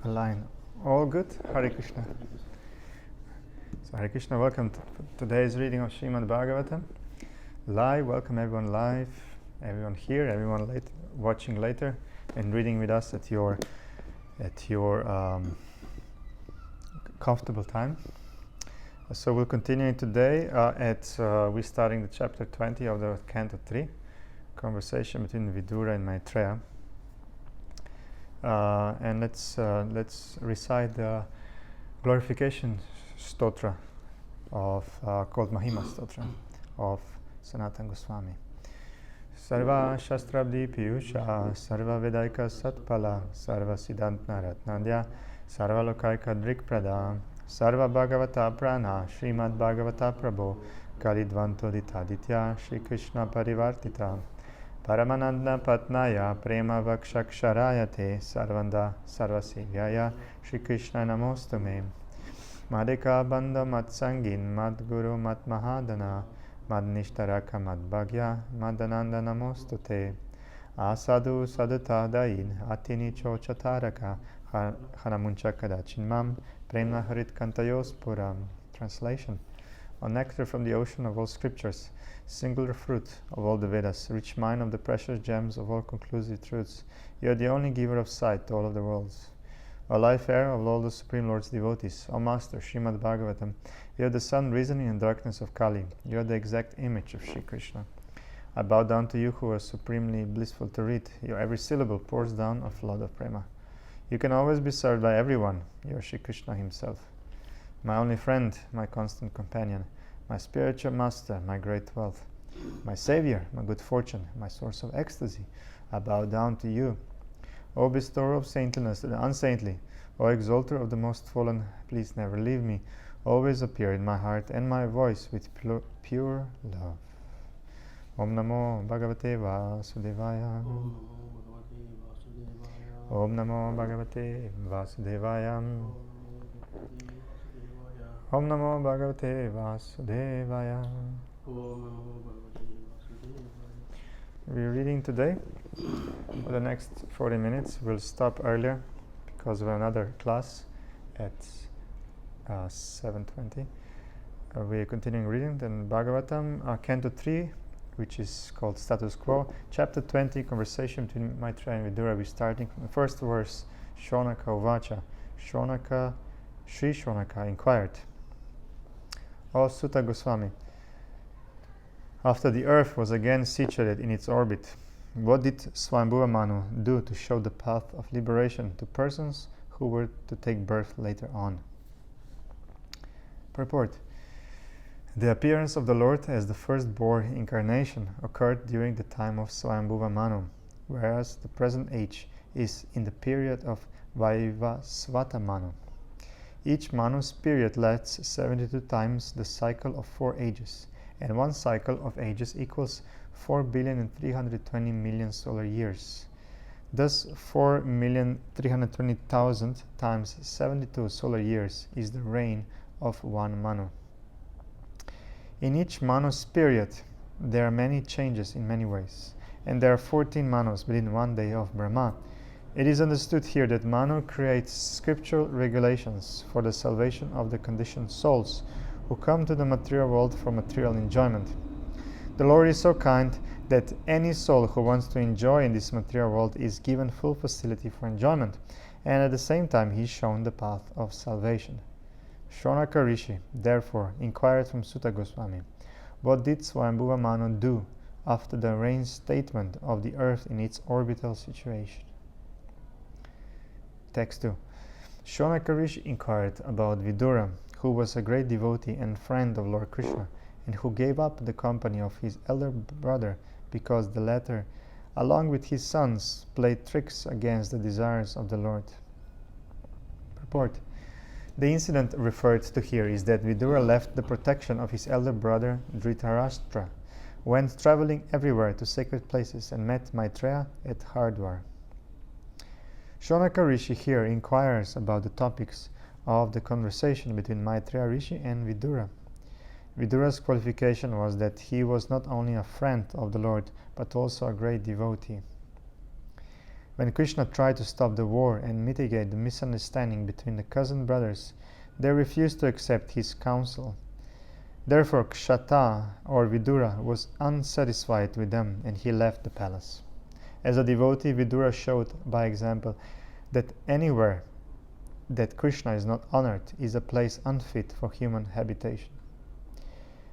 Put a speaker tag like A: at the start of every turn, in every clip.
A: Align. All good? Hare Krishna. So Hare Krishna, welcome to today's reading of Srimad Bhagavatam. Live, welcome everyone live, everyone here, everyone watching later, and reading with us at your comfortable time. So we'll continue today we're starting the chapter 20 of the Canto 3, conversation between Vidura and Maitreya. And let's recite the glorification stotra called Mahima stotra of Sanatana Goswami. Sarva Shastrabdi Piyusha Sarva Vedaika Satpala Sarva Siddhantna Ratnadya Sarva Lokaika Drikprada Sarva Bhagavata Prana Srimad Bhagavata Prabhu Kalidvanto Ditaditya Shri Krishna Parivartita Paramananda Patnaya Prema Vakshaksharayate Sarvanda Sarvasivyaya Shri Krishna Namostume Madhika Bandha Matsangin Madguru Matmahadana Madnishtaraka Madbhagya Madananda Namostute Asadu Sadhuta Dain Atini Chochataraka Hanamuncha Kadachinmam Prema Harit Kantayos Puram. Translation: O nectar from the ocean of all scriptures, singular fruit of all the Vedas, rich mine of the precious gems of all conclusive truths, you are the only giver of sight to all of the worlds. O life air of all the Supreme Lord's devotees, O Master, Srimad Bhagavatam, you are the sun reasoning in darkness of Kali, you are the exact image of Shri Krishna. I bow down to you who are supremely blissful to read, your every syllable pours down a flood of prema. You can always be served by everyone, you are Shri Krishna himself. My only friend, my constant companion, my spiritual master, my great wealth, my savior, my good fortune, my source of ecstasy, I bow down to you. O bestower of saintliness to the unsaintly, O exalter of the most fallen, please never leave me. Always appear in my heart and my voice with pure love. Om Namo Bhagavate Vasudevaya. Om Namo Bhagavate Vasudevaya. Om Namo Bhagavate Vasudevaya. We're reading today. For the next 40 minutes, we'll stop earlier because of another class at 7:20. We're continuing reading then Bhagavatam, Canto 3, which is called Status Quo. Chapter 20, Conversation between Maitreya and Vidura. We're starting from the first verse. Shonaka Uvacha. Sri Shonaka inquired, O Sutta Goswami, after the earth was again situated in its orbit, what did Swayambhuva Manu do to show the path of liberation to persons who were to take birth later on? Purport: the appearance of the Lord as the firstborn incarnation occurred during the time of Swayambhuva Manu, whereas the present age is in the period of Vaivasvata Manu. Each Manu's period lasts 72 times the cycle of 4 ages, and one cycle of ages equals 4,320,000,000 solar years. Thus 4,320,000 times 72 solar years is the reign of one Manu. In each Manu's period there are many changes in many ways, and there are 14 Manus within one day of Brahma. It is understood here that Manu creates scriptural regulations for the salvation of the conditioned souls who come to the material world for material enjoyment. The Lord is so kind that any soul who wants to enjoy in this material world is given full facility for enjoyment, and at the same time he is shown the path of salvation. Shonaka Rishi therefore inquired from Sutta Goswami, what did Swayambhuva Manu do after the reinstatement of the earth in its orbital situation? Text 2. Shonaka Rishi inquired about Vidura, who was a great devotee and friend of Lord Krishna, and who gave up the company of his elder brother because the latter, along with his sons, played tricks against the desires of the Lord. Purport: the incident referred to here is that Vidura left the protection of his elder brother Dhritarashtra, went traveling everywhere to sacred places, and met Maitreya at Hardwar. Shonaka Rishi here inquires about the topics of the conversation between Maitreya Rishi and Vidura. Vidura's qualification was that he was not only a friend of the Lord, but also a great devotee. When Krishna tried to stop the war and mitigate the misunderstanding between the cousin brothers, they refused to accept his counsel. Therefore Kshata or Vidura was unsatisfied with them and he left the palace. As a devotee, Vidura showed by example that anywhere that Krishna is not honored is a place unfit for human habitation.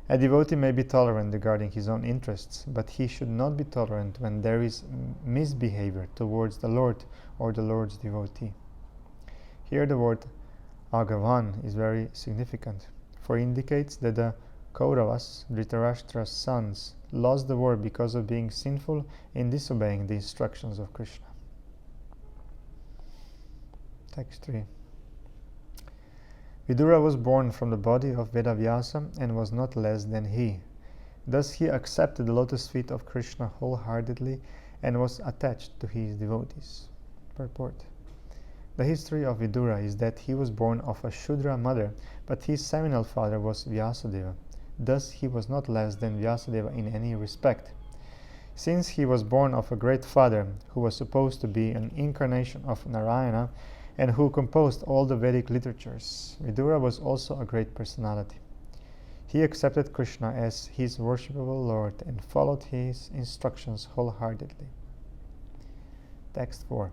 A: A devotee may be tolerant regarding his own interests, but he should not be tolerant when there is misbehavior towards the Lord or the Lord's devotee. Here the word Agavan is very significant, for it indicates that the Kauravas, Dhritarashtra's sons, lost the war because of being sinful in disobeying the instructions of Krishna. Text 3. Vidura was born from the body of Vedavyasa and was not less than he. Thus he accepted the lotus feet of Krishna wholeheartedly and was attached to his devotees. Purport. The history of Vidura is that he was born of a Shudra mother, but his seminal father was Vyasadeva. Thus he was not less than Vyasadeva in any respect. Since he was born of a great father who was supposed to be an incarnation of Narayana, and who composed all the Vedic literatures, Vidura was also a great personality. He accepted Krishna as his worshipable Lord and followed his instructions wholeheartedly. Text 4.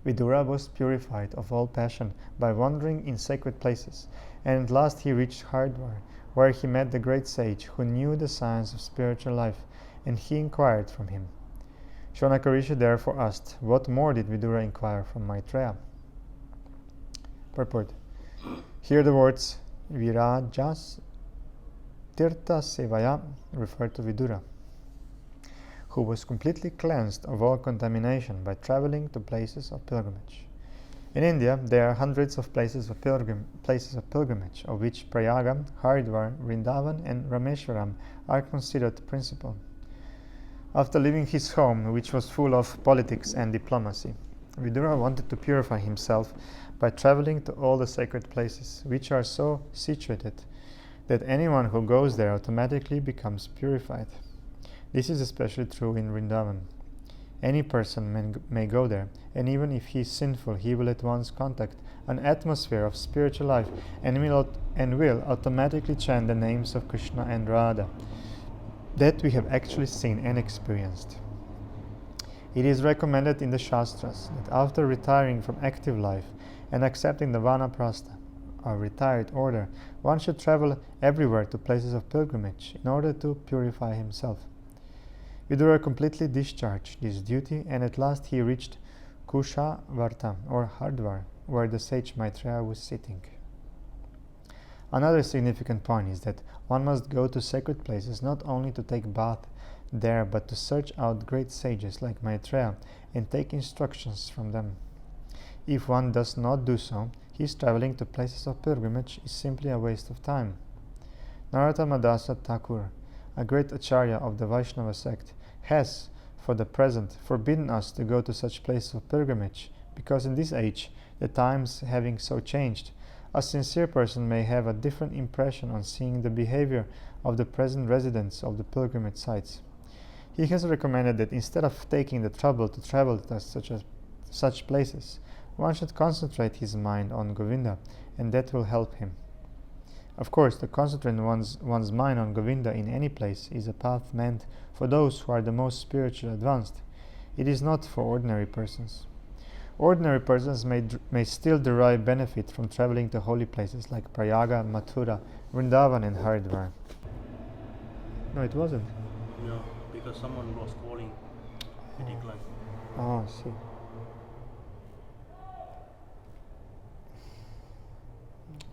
A: Vidura was purified of all passion by wandering in sacred places, and at last he reached Haridwar, where he met the great sage who knew the science of spiritual life, and he inquired from him. Shonaka Rishi therefore asked, what more did Vidura inquire from Maitreya? Purport. Here the words Virajas Tirtha Sevaya refer to Vidura, who was completely cleansed of all contamination by traveling to places of pilgrimage. In India, there are hundreds of places of pilgrimage, of which Prayaga, Haridwar, Vrindavan, and Rameshwaram are considered principal. After leaving his home, which was full of politics and diplomacy, Vidura wanted to purify himself by traveling to all the sacred places, which are so situated that anyone who goes there automatically becomes purified. This is especially true in Vrindavan. Any person may go there, and even if he is sinful, he will at once contact an atmosphere of spiritual life and will automatically chant the names of Krishna and Radha. That we have actually seen and experienced. It is recommended in the Shastras that after retiring from active life and accepting the Vanaprastha, or retired order, one should travel everywhere to places of pilgrimage in order to purify himself. Vidura completely discharged this duty, and at last he reached Kushavarta or Hardwar, where the sage Maitreya was sitting. Another significant point is that one must go to sacred places not only to take bath there, but to search out great sages like Maitreya and take instructions from them. If one does not do so, his traveling to places of pilgrimage is simply a waste of time. Narottama Dasa Thakur, a great acharya of the Vaishnava sect, has, for the present, forbidden us to go to such places of pilgrimage, because in this age, the times having so changed, a sincere person may have a different impression on seeing the behavior of the present residents of the pilgrimage sites. He has recommended that instead of taking the trouble to travel to such places, one should concentrate his mind on Govinda, and that will help him. Of course, to concentrate one's mind on Govinda in any place is a path meant for those who are the most spiritually advanced. It is not for ordinary persons. Ordinary persons may still derive benefit from traveling to holy places like Prayaga, Mathura, Vrindavan, and Haridwar. No, it wasn't.
B: No, because someone was calling. It declined.
A: Oh, I see.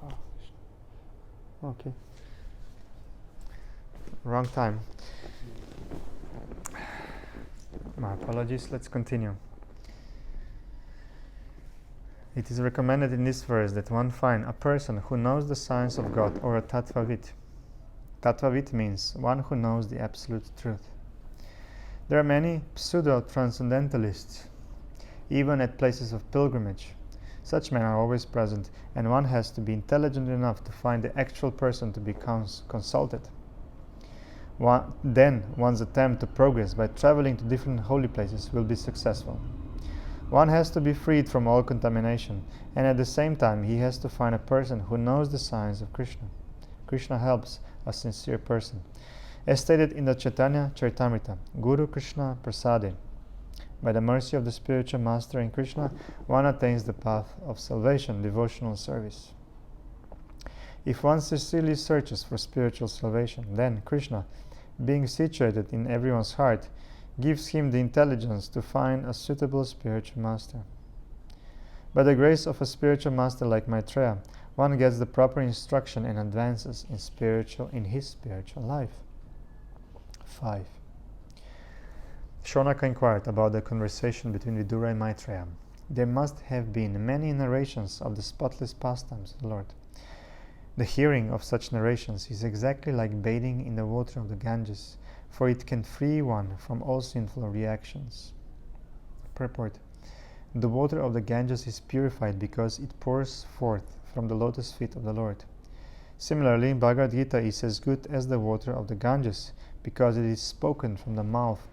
A: Oh. Okay. Wrong time. My apologies. Let's continue. It is recommended in this verse that one find a person who knows the science of God, or a tattvavit. Tattvavit means one who knows the absolute truth. There are many pseudo-transcendentalists, even at places of pilgrimage. Such men are always present, and one has to be intelligent enough to find the actual person to be consulted. Then one's attempt to progress by traveling to different holy places will be successful. One has to be freed from all contamination, and at the same time he has to find a person who knows the signs of Krishna. Krishna helps a sincere person. As stated in the Chaitanya Charitamrita, Guru Krishna Prasade, by the mercy of the spiritual master in Krishna, one attains the path of salvation, devotional service. If one sincerely searches for spiritual salvation, then Krishna, being situated in everyone's heart, gives him the intelligence to find a suitable spiritual master. By the grace of a spiritual master like Maitreya, one gets the proper instruction and advances in his spiritual life. 5. Shonaka inquired about the conversation between Vidura and Maitreya. There must have been many narrations of the spotless pastimes of the Lord. The hearing of such narrations is exactly like bathing in the water of the Ganges, for it can free one from all sinful reactions. Purport: the water of the Ganges is purified because it pours forth from the lotus feet of the Lord. Similarly, Bhagavad Gita is as good as the water of the Ganges because it is spoken from the mouth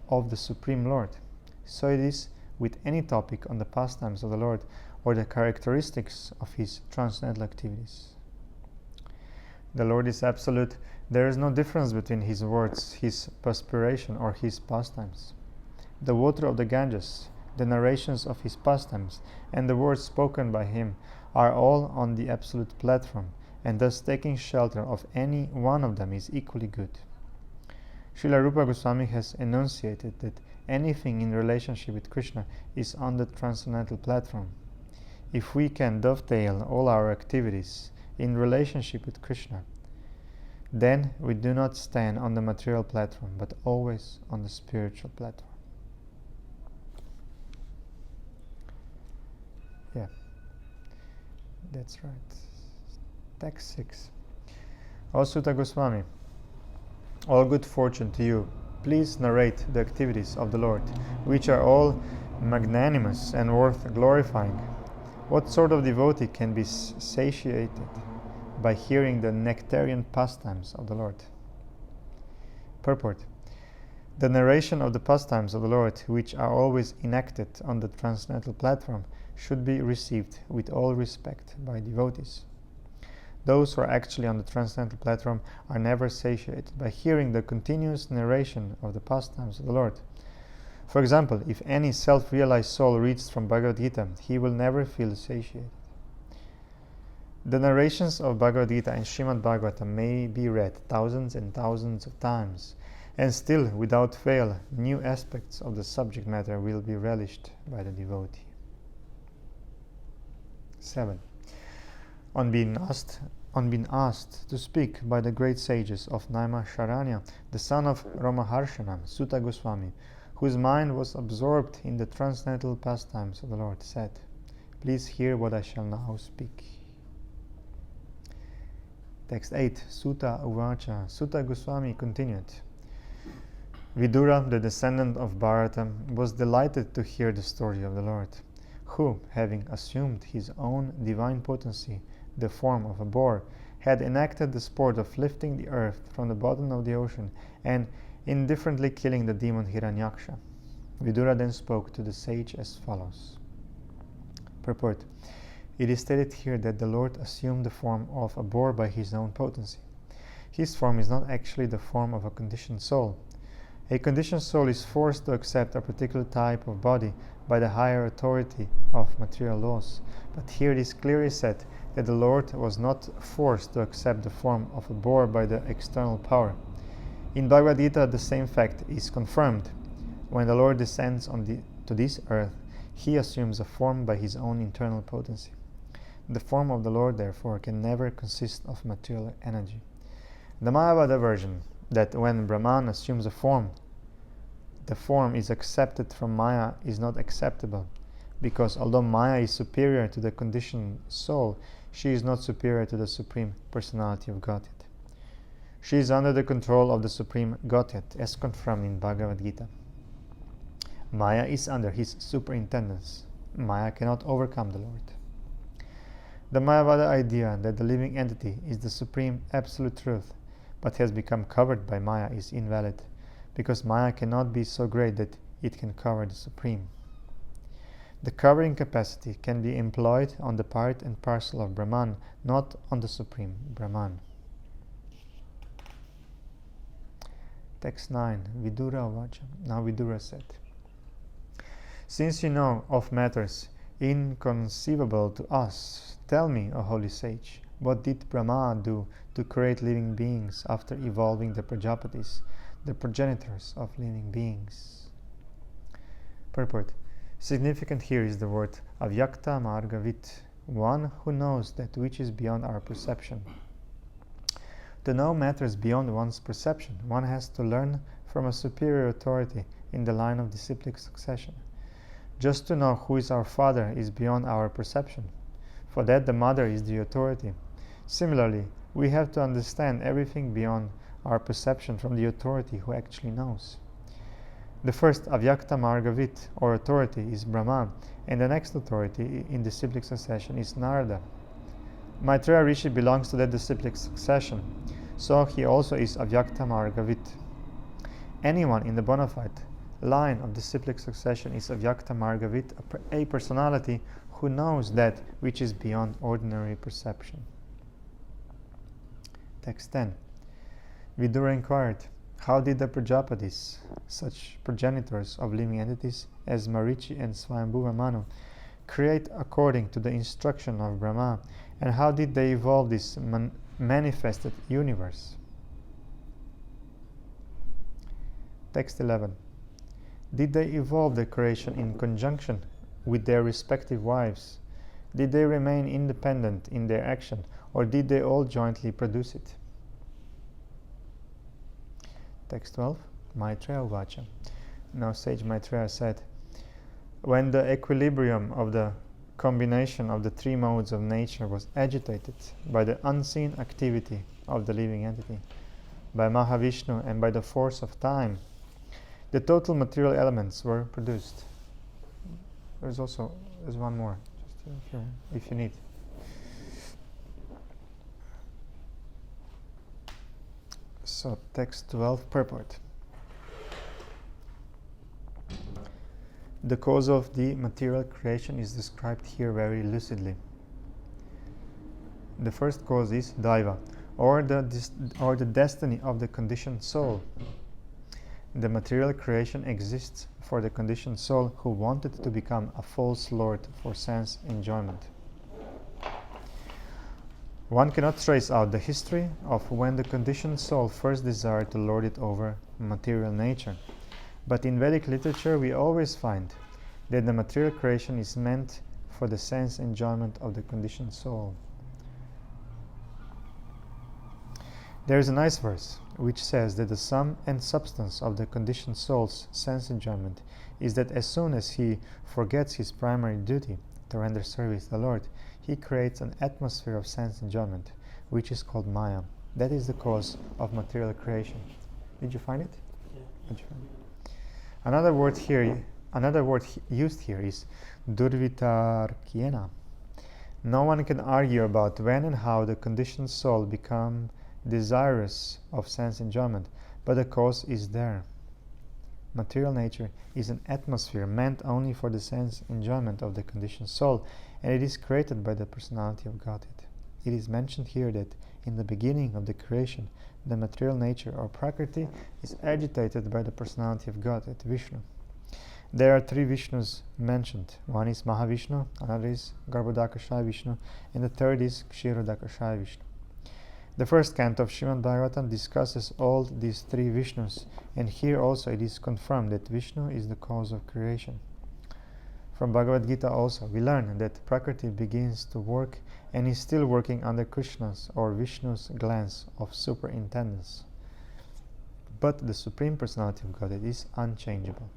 A: of the Supreme Lord. So it is with any topic on the pastimes of the Lord or the characteristics of his transcendental activities. The Lord is absolute. There is no difference between his words, his perspiration, or his pastimes. The water of the Ganges, the narrations of his pastimes, and the words spoken by him are all on the absolute platform, and thus taking shelter of any one of them is equally good. Srila Rupa Goswami has enunciated that anything in relationship with Krishna is on the transcendental platform. If we can dovetail all our activities in relationship with Krishna, then we do not stand on the material platform, but always on the spiritual platform. Yeah, that's right. Text 6. O Sutta Goswami, all good fortune to you. Please narrate the activities of the Lord, which are all magnanimous and worth glorifying. What sort of devotee can be satiated by hearing the nectarian pastimes of the Lord? Purport: the narration of the pastimes of the Lord, which are always enacted on the transcendental platform, should be received with all respect by devotees. Those who are actually on the transcendental platform are never satiated by hearing the continuous narration of the pastimes of the Lord. For example, if any self-realized soul reads from Bhagavad Gita, he will never feel satiated. The narrations of Bhagavad Gita and Srimad Bhagavatam may be read thousands and thousands of times, and still, without fail, new aspects of the subject matter will be relished by the devotee. 7. On being asked to speak by the great sages of Naimisharanya, the son of Ramaharshana, Sutta Goswami, whose mind was absorbed in the transcendental pastimes of the Lord, said, "Please hear what I shall now speak." Text 8. Sutta Uvacha. Sutta Goswami continued. Vidura, the descendant of Bharata, was delighted to hear the story of the Lord, who, having assumed his own divine potency, the form of a boar, had enacted the sport of lifting the earth from the bottom of the ocean and indifferently killing the demon Hiranyaksha. Vidura then spoke to the sage as follows. Purport: it is stated here that the Lord assumed the form of a boar by his own potency. His form is not actually the form of a conditioned soul. A conditioned soul is forced to accept a particular type of body by the higher authority of material laws. But here it is clearly said that the Lord was not forced to accept the form of a boar by the external power. In Bhagavad Gita, the same fact is confirmed. When the Lord descends to this earth, he assumes a form by his own internal potency. The form of the Lord, therefore, can never consist of material energy. The Mayavada version, that when Brahman assumes a form, the form is accepted from Maya, is not acceptable, because although Maya is superior to the conditioned soul, she is not superior to the Supreme Personality of Godhead. She is under the control of the Supreme Godhead, as confirmed in Bhagavad Gita. Maya is under his superintendence. Maya cannot overcome the Lord. The Mayavada idea that the living entity is the supreme absolute truth, but has become covered by Maya, is invalid, because Maya cannot be so great that it can cover the Supreme. The covering capacity can be employed on the part and parcel of Brahman, not on the Supreme Brahman. Text 9. Vidura Vacha. Now Vidura said, since you know of matters inconceivable to us, tell me, O holy sage, what did Brahma do to create living beings after evolving the Prajapatis, the progenitors of living beings? Purport. Significant here is the word avyakta margavit, one who knows that which is beyond our perception. To know matters beyond one's perception, one has to learn from a superior authority in the line of disciplic succession. Just to know who is our father is beyond our perception. For that, the mother is the authority. Similarly, we have to understand everything beyond our perception from the authority who actually knows. The first avyakta margavit, or authority, is Brahma, and the next authority in disciplic succession is Narada. Maitreya Rishi belongs to that disciplic succession, so he also is avyakta margavit. Anyone in the bona fide line of disciplic succession is avyakta margavit, a personality who knows that which is beyond ordinary perception. Text 10. Vidura inquired, how did the Prajapatis, such progenitors of living entities as Marichi and Swayambhuva Manu, create according to the instruction of Brahma, and how did they evolve this manifested universe? Text 11. Did they evolve the creation in conjunction with their respective wives? Did they remain independent in their action, or did they all jointly produce it? Text 12. Maitreya Vacha. Now sage Maitreya said, when the equilibrium of the combination of the three modes of nature was agitated by the unseen activity of the living entity, by Mahavishnu and by the force of time, the total material elements were produced. There's one more, just if you need. So, text 12, purport. The cause of the material creation is described here very lucidly. The first cause is Daiva, or the destiny of the conditioned soul. The material creation exists for the conditioned soul who wanted to become a false lord for sense enjoyment. One cannot trace out the history of when the conditioned soul first desired to lord it over material nature, but in Vedic literature we always find that the material creation is meant for the sense enjoyment of the conditioned soul. There is a nice verse which says that the sum and substance of the conditioned soul's sense enjoyment is that as soon as he forgets his primary duty to render service to the Lord, he creates an atmosphere of sense enjoyment, which is called Maya. That is the cause of material creation. Did you find it?
B: Yeah.
A: Did you find it? Another word used here is durvitarkyena. No one can argue about when and how the conditioned soul become desirous of sense enjoyment, but the cause is there. Material nature is an atmosphere meant only for the sense enjoyment of the conditioned soul, and it is created by the personality of Godhead. It is mentioned here that in the beginning of the creation, the material nature or Prakriti is agitated by the personality of Godhead, Vishnu. There are three Vishnus mentioned. One is Mahavishnu, another is Garbhodakashaya Vishnu, and the third is Kshirodakashaya Vishnu. The first canto of Srimad Bhagavatam discusses all these three Vishnus, and here also it is confirmed that Vishnu is the cause of creation. From Bhagavad Gita also we learn that Prakriti begins to work and is still working under Krishna's or Vishnu's glance of superintendence. But the Supreme Personality of Godhead is unchangeable.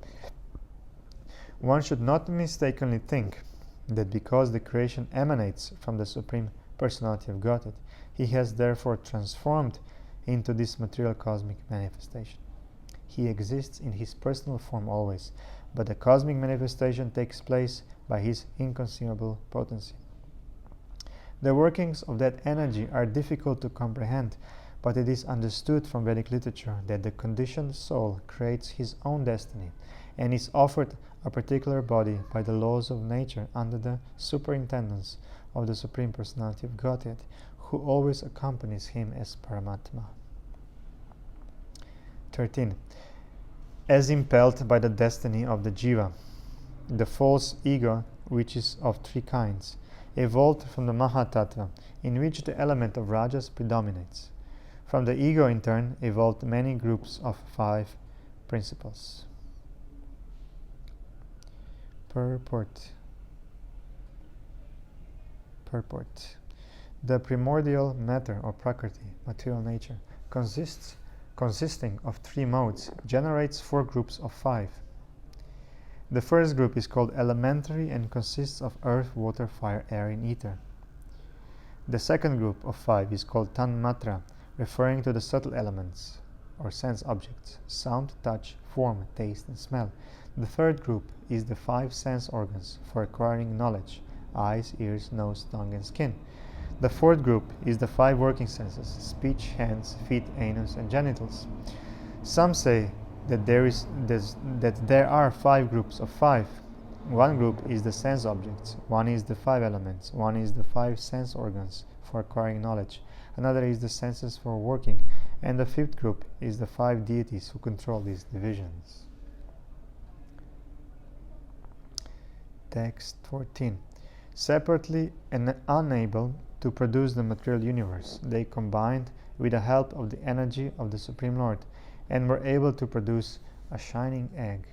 A: One should not mistakenly think that because the creation emanates from the Supreme Personality of Godhead, he has therefore transformed into this material cosmic manifestation. He exists in his personal form always, but the cosmic manifestation takes place by his inconceivable potency. The workings of that energy are difficult to comprehend, but it is understood from Vedic literature that the conditioned soul creates his own destiny, and is offered a particular body by the laws of nature under the superintendence of the Supreme Personality of Godhead, who always accompanies him as Paramatma. 13. As impelled by the destiny of the Jiva, the false ego, which is of three kinds, evolved from the Mahatattva, in which the element of Rajas predominates. From the ego, in turn, evolved many groups of 5 principles. Purport. The primordial matter or prakriti, material nature, consisting of 3 modes, generates 4 groups of 5. The first group is called elementary and consists of earth, water, fire, air, and ether. The second group of 5 is called tanmatra, referring to the subtle elements or sense objects: sound, touch, form, taste, and smell. The third group is the 5 sense organs for acquiring knowledge: eyes, ears, nose, tongue, and skin. The fourth group is the 5 working senses: speech, hands, feet, anus, and genitals. Some say that there are 5 groups of 5. One group is the sense objects, one is the 5 elements, one is the 5 sense organs for acquiring knowledge, another is the senses for working, and the 5th group is the 5 deities who control these divisions. Text 14. Separately and unable to produce the material universe, they combined with the help of the energy of the Supreme Lord and were able to produce a shining egg.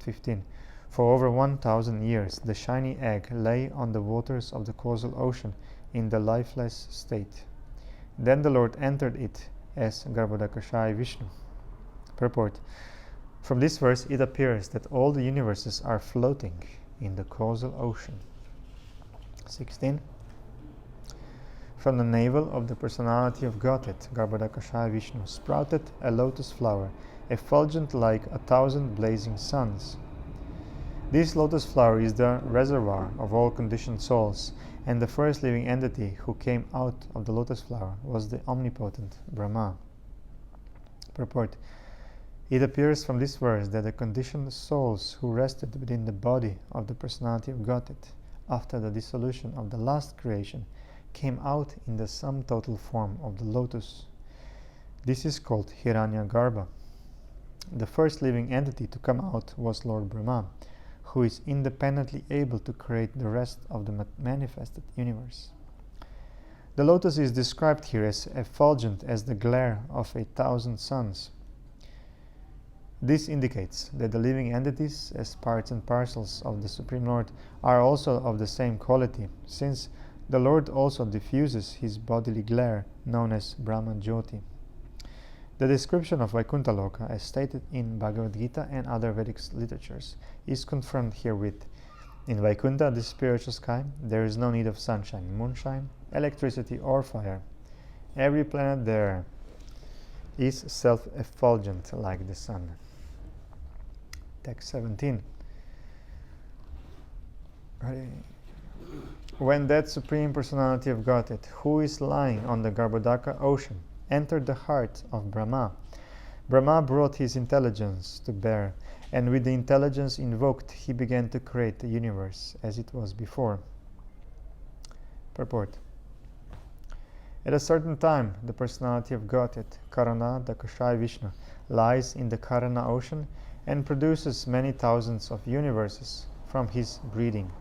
A: 15. For over 1,000 years, the shiny egg lay on the waters of the causal ocean in the lifeless state. Then the Lord entered it as Garbhodakashaya Vishnu. Purport. From this verse, it appears that all the universes are floating in the causal ocean. 16. From the navel of the personality of Godhead, Garbhodakashaya Vishnu, sprouted a lotus flower, effulgent like 1,000 blazing suns. This lotus flower is the reservoir of all conditioned souls, and the first living entity who came out of the lotus flower was the omnipotent Brahma. Purport. It appears from this verse that the conditioned souls who rested within the body of the personality of Godhead after the dissolution of the last creation came out in the sum total form of the lotus. This is called Hiranyagarbha. The first living entity to come out was Lord Brahma, who is independently able to create the rest of the manifested universe. The lotus is described here as effulgent as the glare of 1,000 suns. This indicates that the living entities, as parts and parcels of the Supreme Lord, are also of the same quality, since the Lord also diffuses his bodily glare, known as Brahma Jyoti. The description of Vaikuntha Loka, as stated in Bhagavad Gita and other Vedic literatures, is confirmed herewith. In Vaikuntha, the spiritual sky, there is no need of sunshine, moonshine, electricity, or fire. Every planet there is self-effulgent like the sun. Text 17. When that Supreme Personality of Godhead, who is lying on the Garbhodaka ocean, entered the heart of Brahma, Brahma brought his intelligence to bear, and with the intelligence invoked, he began to create the universe as it was before. Purport. At a certain time, the Personality of Godhead, Karana Dakashaya Vishnu, lies in the Karana ocean and produces many thousands of universes from his breathing.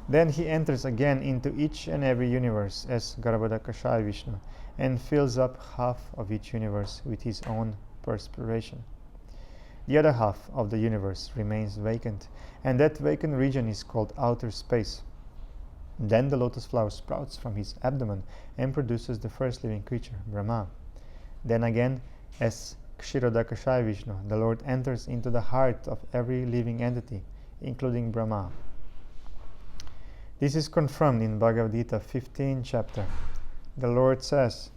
A: Then he enters again into each and every universe as Garbhodakashaya Vishnu and fills up half of each universe with his own perspiration. The other half of the universe remains vacant, and that vacant region is called outer space. Then the lotus flower sprouts from his abdomen and produces the first living creature, Brahma. Then again, as Kshirodakashaya Vishnu, the Lord enters into the heart of every living entity, including Brahma. This is confirmed in Bhagavad Gita 15 chapter. The Lord says,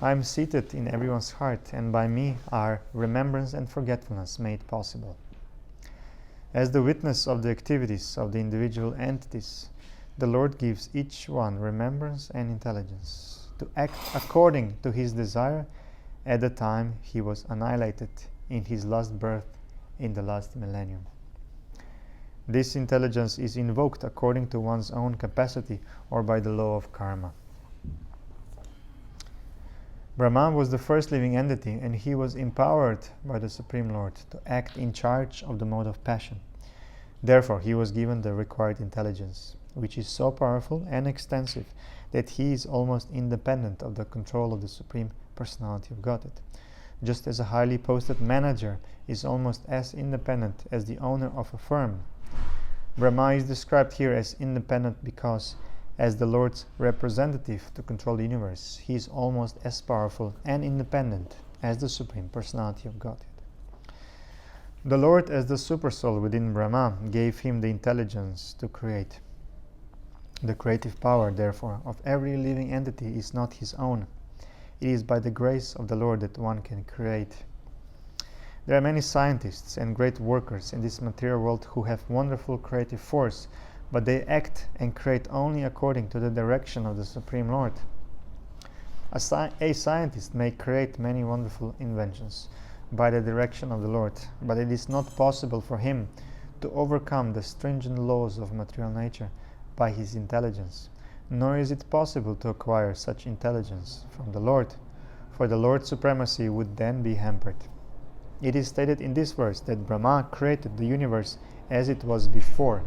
A: I am seated in everyone's heart, and by me are remembrance and forgetfulness made possible. As the witness of the activities of the individual entities, the Lord gives each one remembrance and intelligence to act according to his desire at the time he was annihilated in his last birth in the last millennium. This intelligence is invoked according to one's own capacity or by the law of karma. Brahman was the first living entity, and he was empowered by the Supreme Lord to act in charge of the mode of passion. Therefore, he was given the required intelligence, which is so powerful and extensive that he is almost independent of the control of the Supreme Personality of Godhead, just as a highly posted manager is almost as independent as the owner of a firm. Brahma is described here as independent because, as the Lord's representative to control the universe, he is almost as powerful and independent as the Supreme Personality of Godhead. The Lord, as the Supersoul within Brahma, gave him the intelligence to create. The creative power, therefore, of every living entity is not his own. It is by the grace of the Lord that one can create. There are many scientists and great workers in this material world who have wonderful creative force, but they act and create only according to the direction of the Supreme Lord. A scientist may create many wonderful inventions by the direction of the Lord, but it is not possible for him to overcome the stringent laws of material nature by his intelligence, nor is it possible to acquire such intelligence from the Lord, for the Lord's supremacy would then be hampered. It is stated in this verse that Brahma created the universe as it was before.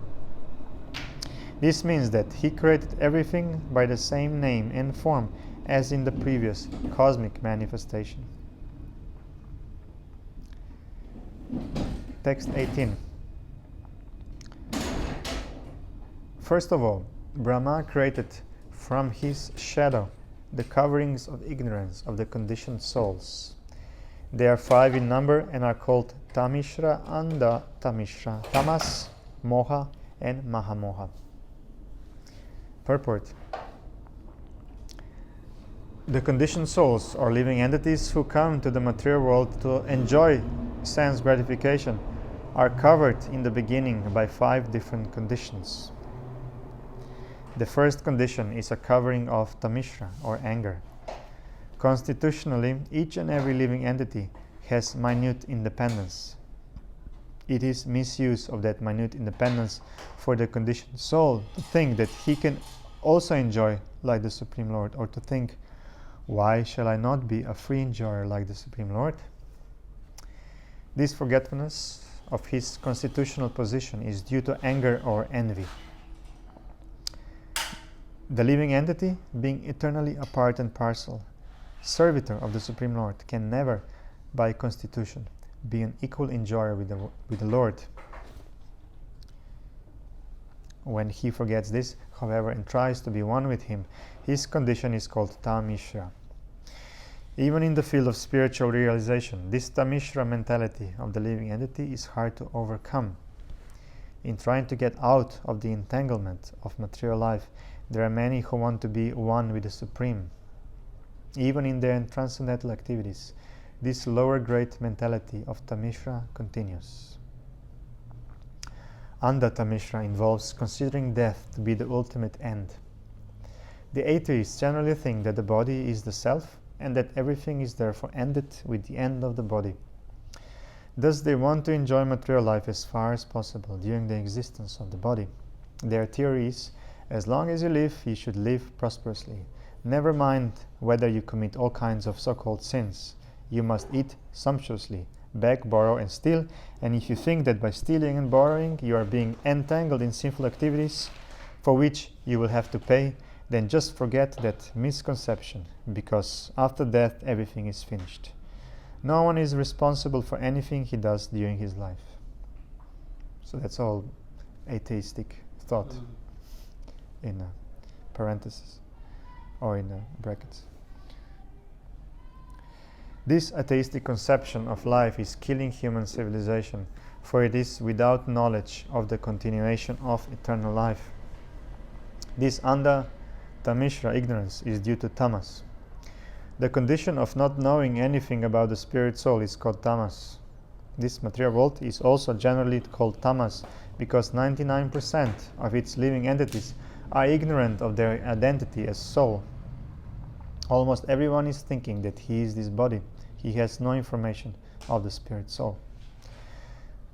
A: This means that he created everything by the same name and form as in the previous cosmic manifestation. Text 18. First of all, Brahma created from his shadow the coverings of ignorance of the conditioned souls. They are 5 in number and are called Tamishra, Anda Tamishra, Tamas, Moha, and Mahamoha. Purport. The conditioned souls, or living entities who come to the material world to enjoy sense gratification, are covered in the beginning by 5 different conditions. The first condition is a covering of Tamishra, or anger. Constitutionally, each and every living entity has minute independence. It is misuse of that minute independence for the conditioned soul to think that he can also enjoy like the Supreme Lord, or to think, why shall I not be a free enjoyer like the Supreme Lord? This forgetfulness of his constitutional position is due to anger or envy. The living entity, being eternally a part and parcel, servitor of the Supreme Lord, can never, by constitution, be an equal enjoyer with the Lord. When he forgets this, however, and tries to be one with him, his condition is called Tamishra. Even in the field of spiritual realization, this Tamishra mentality of the living entity is hard to overcome. In trying to get out of the entanglement of material life, there are many who want to be one with the Supreme. Even in their transcendental activities, this lower grade mentality of Tamishra continues. Anda Tamishra involves considering death to be the ultimate end. The atheists generally think that the body is the self and that everything is therefore ended with the end of the body. Thus they want to enjoy material life as far as possible during the existence of the body. Their theory is, as long as you live, you should live prosperously. Never mind whether you commit all kinds of so-called sins. You must eat sumptuously, beg, borrow, and steal, and if you think that by stealing and borrowing you are being entangled in sinful activities for which you will have to pay, then just forget that misconception, because after death everything is finished. No one is responsible for anything he does during his life. So that's all atheistic thought in parentheses or in brackets. This atheistic conception of life is killing human civilization, for it is without knowledge of the continuation of eternal life. This Anda Tamishra ignorance is due to tamas. The condition of not knowing anything about the spirit soul is called tamas. This material world is also generally called tamas because 99% of its living entities are ignorant of their identity as soul. Almost everyone is thinking that he is this body. He has no information of the spirit soul.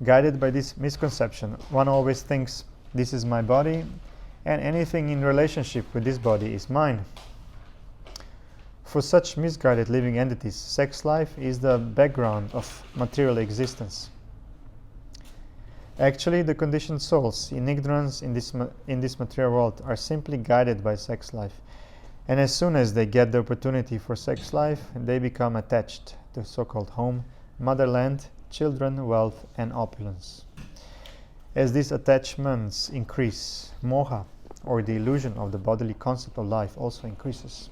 A: Guided by this misconception, one always thinks, this is my body, and anything in relationship with this body is mine. For such misguided living entities, sex life is the background of material existence. Actually, the conditioned souls in ignorance in this material world are simply guided by sex life. And as soon as they get the opportunity for sex life, they become attached to so-called home, motherland, children, wealth, and opulence. As these attachments increase, moha, or the illusion of the bodily concept of life, also increases.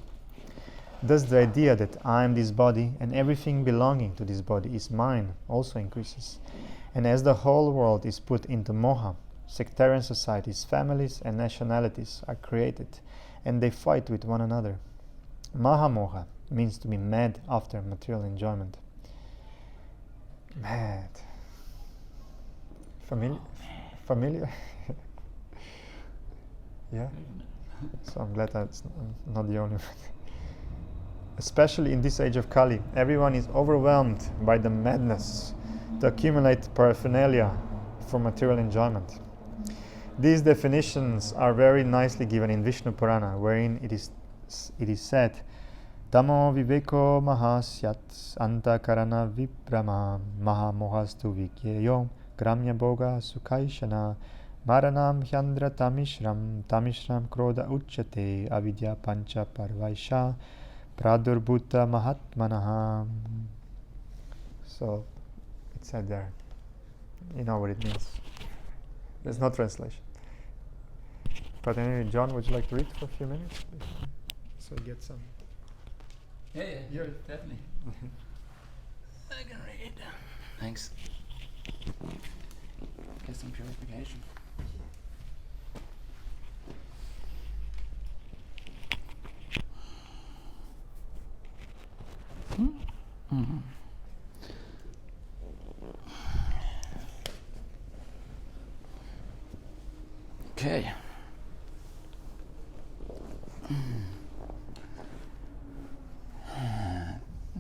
A: Thus the idea that I am this body and everything belonging to this body is mine also increases. And as the whole world is put into moha, sectarian societies, families, and nationalities are created, and they fight with one another. Mahamoha means to be mad after material enjoyment. Mad. Familiar? Yeah? So I'm glad I'm not the only one. Especially in this age of Kali, everyone is overwhelmed by the madness to accumulate paraphernalia for material enjoyment. These definitions are very nicely given in Vishnu Purana, wherein it is said, Tamo viveko mahasyat antakarana vibrama mahamohastu vikyeyo gramya boga sukhaishana maranam hyandra tamishram kroda uchate avidya pancha parvaisha pradurbhuta mahatmanaha. So it said there. You know what it means. There's no translation. But anyway, John, would you like to read for a few minutes, please? So we get some.
C: Yeah, definitely. I can read. Thanks. Get some purification. Mm-hmm. Okay.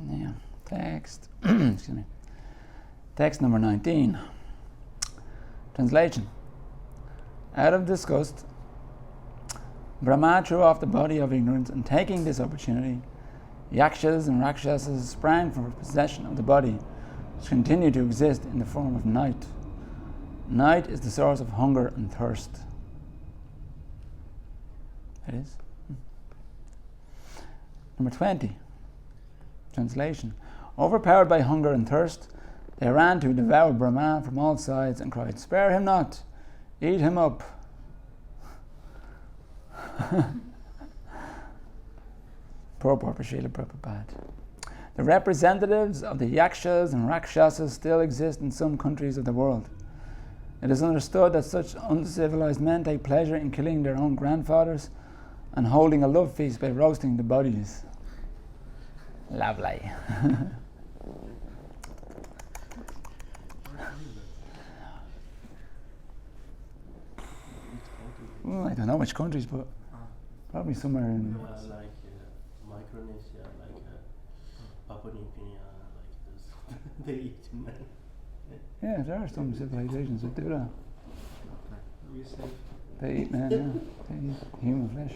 C: Yeah. Text. Excuse me. Text number 19. Translation. Out of disgust, Brahma threw off the body of ignorance, and taking this opportunity, yakshas and rakshasas sprang from possession of the body, which continued to exist in the form of night. Night is the source of hunger and thirst. It is. Number 20. Translation. Overpowered by hunger and thirst, they ran to devour Brahma from all sides and cried, "Spare him not! Eat him up!" Poor Srila Prabhupada. The representatives of the yakshas and rakshasas still exist in some countries of the world. It is understood that such uncivilized men take pleasure in killing their own grandfathers and holding a love feast by roasting the bodies. Lovely. Well, I don't know which countries, but probably somewhere in...
B: like Micronesia, like Papua New Guinea, like this. They eat men.
C: Yeah, there are some civilizations that do that. They eat men, yeah. They eat human flesh.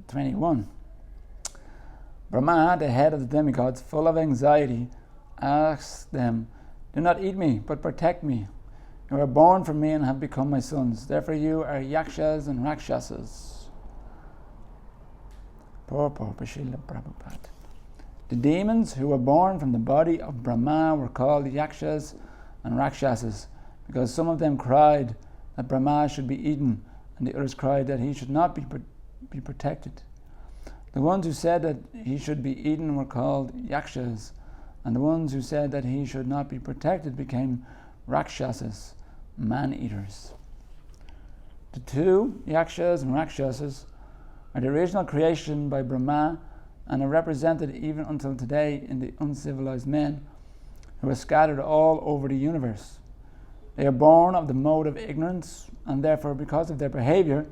C: '21. Brahma, the head of the demigods, full of anxiety, asks them, "Do not eat me, but protect me. You are born from me and have become my sons. Therefore you are yakshas and rakshasas." Poor Srila Prabhupada. The demons who were born from the body of Brahma were called yakshas and rakshasas because some of them cried that Brahma should be eaten and the others cried that he should not be protected. The ones who said that he should be eaten were called yakshas, and the ones who said that he should not be protected became rakshasas, man-eaters. The two, yakshas and rakshasas, are the original creation by Brahma and are represented even until today in the uncivilized men who are scattered all over the universe. They are born of the mode of ignorance, and therefore because of their behavior,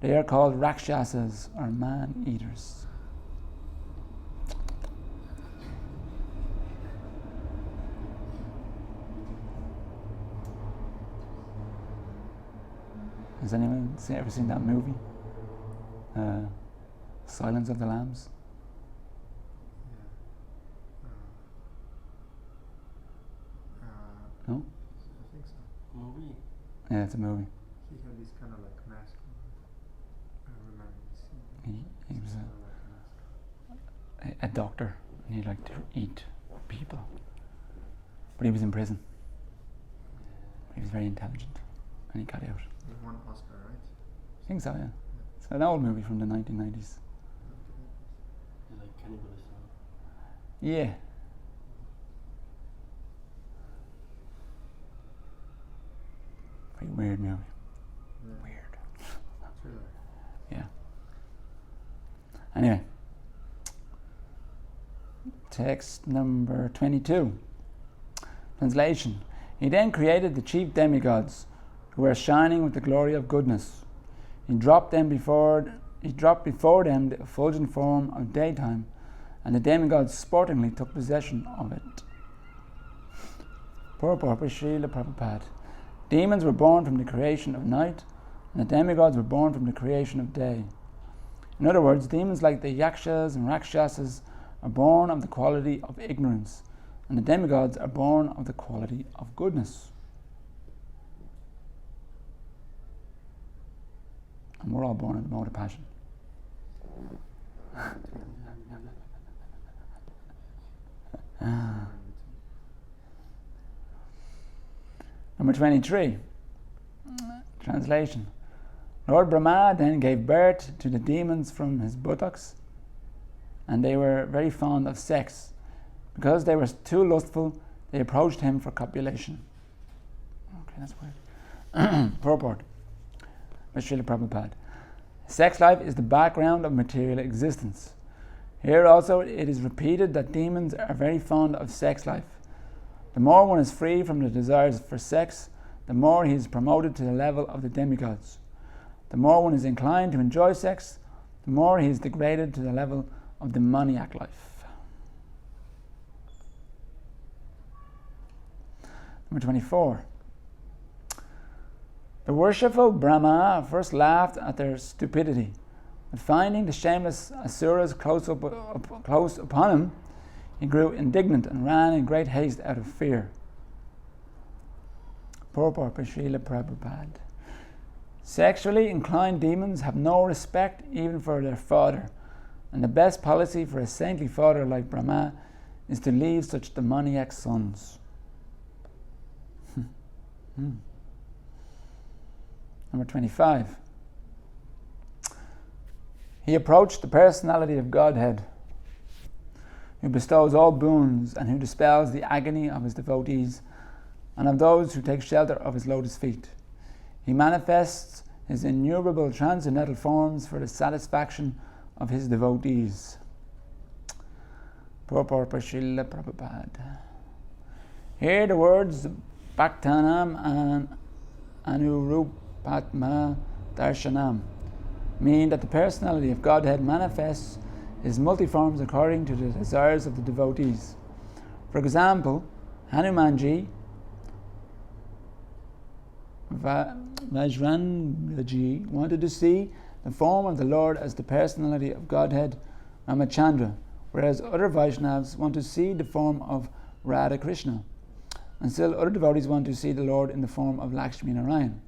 C: they are called rakshasas or man-eaters. Has anyone ever seen that movie? Silence of the Lambs? No?
A: I think so.
B: Movie.
C: Yeah, it's a movie.
A: He had this kind of like mask on. I remember this.
C: He was a doctor, and he liked to eat people. But he was in prison. He was very intelligent, and he got out.
A: He won Oscar, right?
C: I think so, yeah. It's an old movie from the 1990s.
B: Like cannibalism.
C: Yeah. Very weird movie.
A: Yeah.
C: Weird.
A: Thriller.
C: Yeah. Anyway. Text number 22. Translation. He then created the chief demigods, who were shining with the glory of goodness. He dropped before them the effulgent form of daytime, and the demigods sportingly took possession of it. Purport by Srila Prabhupada. Demons were born from the creation of night, and the demigods were born from the creation of day. In other words, demons like the yakshas and rakshasas are born of the quality of ignorance, and the demigods are born of the quality of goodness. And we're all born in the mode of passion. Number 23. Translation. Lord Brahma then gave birth to the demons from his buttocks, and they were very fond of sex. Because they were too lustful, they approached him for copulation. Okay, that's weird. Purport by Srila Prabhupada. Sex life is the background of material existence. Here also it is repeated that demons are very fond of sex life. The more one is free from the desires for sex, the more he is promoted to the level of the demigods. The more one is inclined to enjoy sex, the more he is degraded to the level of demoniac life. Number 24. The worshipful Brahma first laughed at their stupidity, but finding the shameless Asuras close upon him, he grew indignant and ran in great haste out of fear. Purport by Srila Prabhupada. Sexually inclined demons have no respect even for their father, and the best policy for a saintly father like Brahma is to leave such demoniac sons. Number 25. He approached the personality of Godhead, who bestows all boons and who dispels the agony of his devotees and of those who take shelter of his lotus feet. He manifests his innumerable transcendental forms for the satisfaction of his devotees. Purport by Srila Prabhupada. Here the words Bhaktanam and Anurupatma Darshanam mean that the personality of Godhead manifests his multiforms according to the desires of the devotees. For example, Hanumanji, Vajrangaji wanted to see the form of the Lord as the personality of Godhead Ramachandra, whereas other Vaishnavas want to see the form of Radha Krishna, and still other devotees want to see the Lord in the form of Lakshmi Narayan.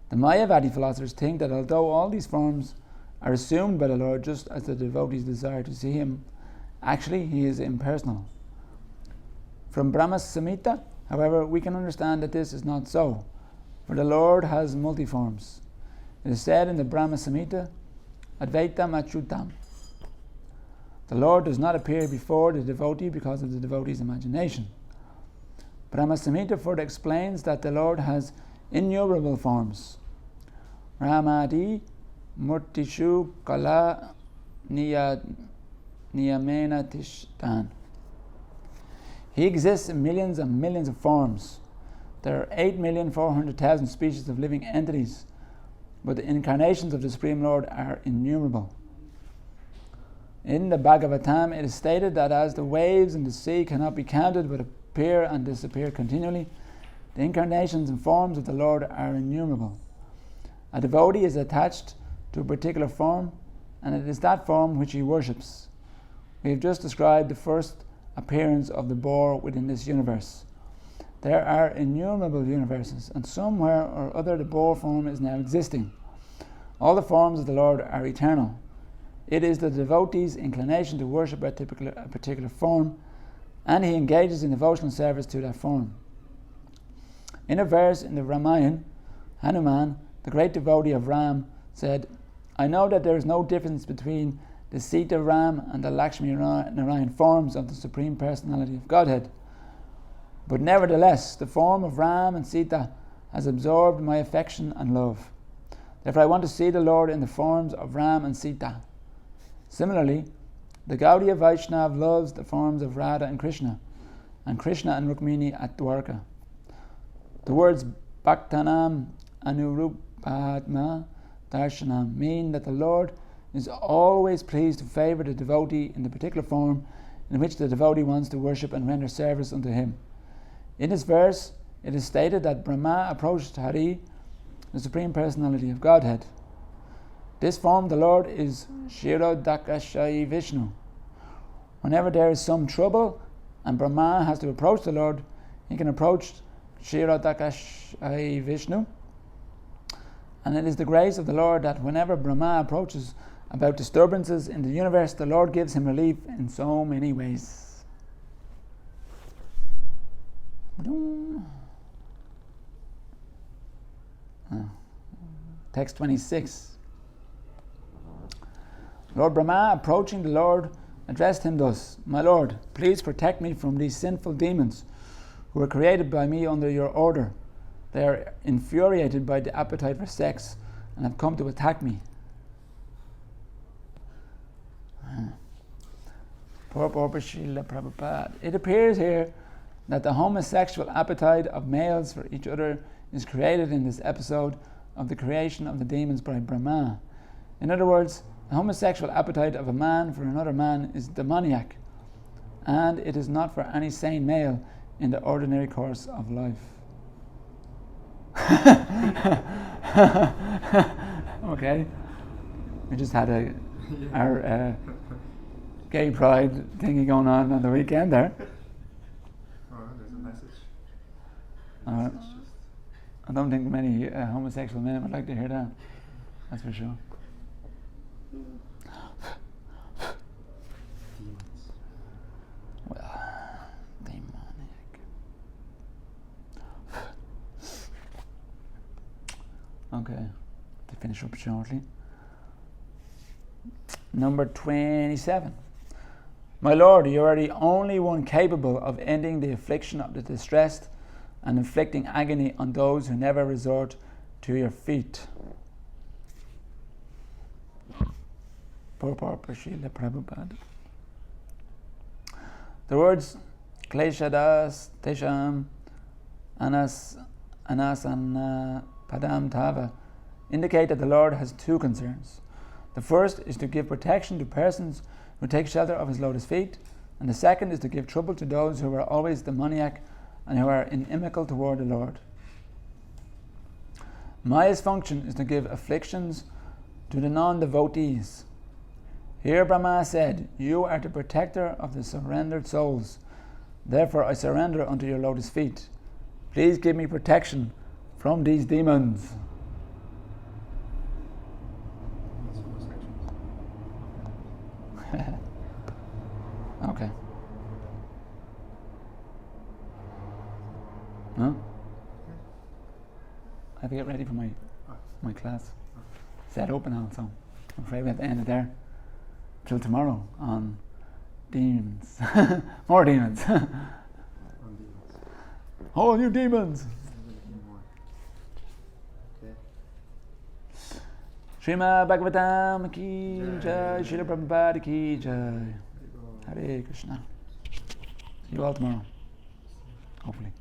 C: The Mayavadi philosophers think that although all these forms are assumed by the Lord just as the devotees desire to see him, actually he is impersonal. From Brahma Samhita, however, we can understand that this is not so, for the Lord has multi-forms. It is said in the Brahma Samhita, Advaitam Achyutam. The Lord does not appear before the devotee because of the devotee's imagination. Brahma Samhita further explains that the Lord has innumerable forms. Ramadi Murtishu Kala Niyamena Tishtan. He exists in millions and millions of forms. There are 8,400,000 species of living entities, but the incarnations of the Supreme Lord are innumerable. In the Bhagavatam, it is stated that as the waves in the sea cannot be counted but appear and disappear continually, the incarnations and forms of the Lord are innumerable. A devotee is attached to a particular form, and it is that form which he worships. We have just described the first appearance of the boar within this universe. There are innumerable universes, and somewhere or other the boar form is now existing. All the forms of the Lord are eternal. It is the devotee's inclination to worship a particular form, and he engages in devotional service to that form. In a verse in the Ramayana, Hanuman, the great devotee of Ram, said, "I know that there is no difference between the Sita Ram and the Lakshmi Narayan forms of the Supreme Personality of Godhead. But nevertheless, the form of Ram and Sita has absorbed my affection and love. Therefore I want to see the Lord in the forms of Ram and Sita." Similarly, the Gaudiya Vaishnav loves the forms of Radha and Krishna and Rukmini at Dwarka. The words Bhaktanam Anurupatma Darshanam mean that the Lord is always pleased to favour the devotee in the particular form in which the devotee wants to worship and render service unto him. In this verse, it is stated that Brahma approached Hari, the Supreme Personality of Godhead. This form of the Lord is Kshirodakashayi Vishnu. Whenever there is some trouble and Brahma has to approach the Lord, he can approach Kshirodakashayi Vishnu. And it is the grace of the Lord that whenever Brahma approaches about disturbances in the universe, the Lord gives him relief in so many ways. Text 26. Lord Brahma, approaching the Lord, addressed him thus: "My Lord, please protect me from these sinful demons who were created by me under your order. They are infuriated by the appetite for sex and have come to attack me." It appears here that the homosexual appetite of males for each other is created in this episode of the creation of the demons by Brahma. In other words, the homosexual appetite of a man for another man is demoniac, and it is not for any sane male in the ordinary course of life. Okay, we just had our gay pride thingy going on the weekend there.
A: Oh, there's a message.
C: I don't think many homosexual men would like to hear that. That's for sure. Well, demonic. Okay, to finish up shortly. Number 27. My Lord, you are the only one capable of ending the affliction of the distressed and inflicting agony on those who never resort to your feet. Purport Srila Prabhupada. The words Kleshadas Tesham Anasana Padam Tava indicate that the Lord has two concerns. The first is to give protection to persons who take shelter of his lotus feet, and the second is to give trouble to those who are always demoniac and who are inimical toward the Lord. Maya's function is to give afflictions to the non-devotees. Here Brahma said, "You are the protector of the surrendered souls. Therefore I surrender unto your lotus feet. Please give me protection from these demons." Okay. No? I have to get ready for my class. Set open now, so I'm afraid we have to end it there. Till tomorrow on demons. More demons. All new demons. Srimad Bhagavatam ki jai, Srila Prabhupada ki jai. Hare Krishna. See you all tomorrow, hopefully.